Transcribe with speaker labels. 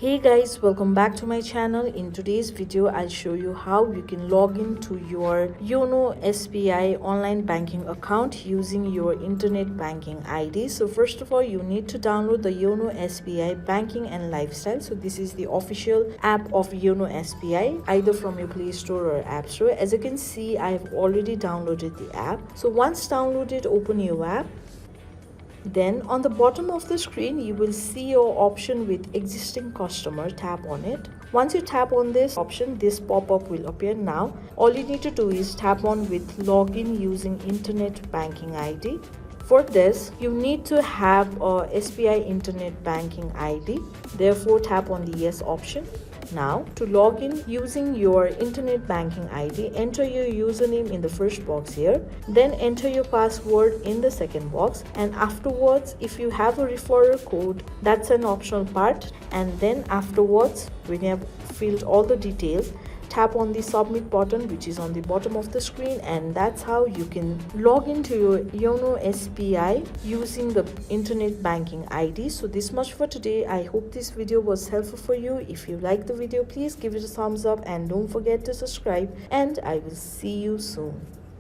Speaker 1: Hey guys, welcome back to my channel. In today's video I'll show you how you can log into your YONO SBI online banking account using your internet banking ID. So first of all, you need to download the YONO SBI banking and lifestyle. So this is the official app of YONO SBI, either from your Play Store or App Store. As you can see, I have already downloaded the app. So once downloaded, open your app. Then on the bottom of the screen, you will see your option with existing customer. Tap on it. Once you tap on this option, this pop-up will appear. Now all you need to do is tap on with login using internet banking ID. For this, you need to have a SBI internet banking ID. Therefore, tap on the yes option. Now, to log in using your internet banking ID, enter your username in the first box here. Then enter your password in the second box. And afterwards, if you have a referral code, that's an optional part. And then afterwards, when you have filled all the details, tap on the submit button, which is on the bottom of the screen, and that's how you can log into your YONO SBI using the internet banking ID. So this much for today. I hope this video was helpful for you. If you like the video, please give it a thumbs up and don't forget to subscribe, and I will see you soon.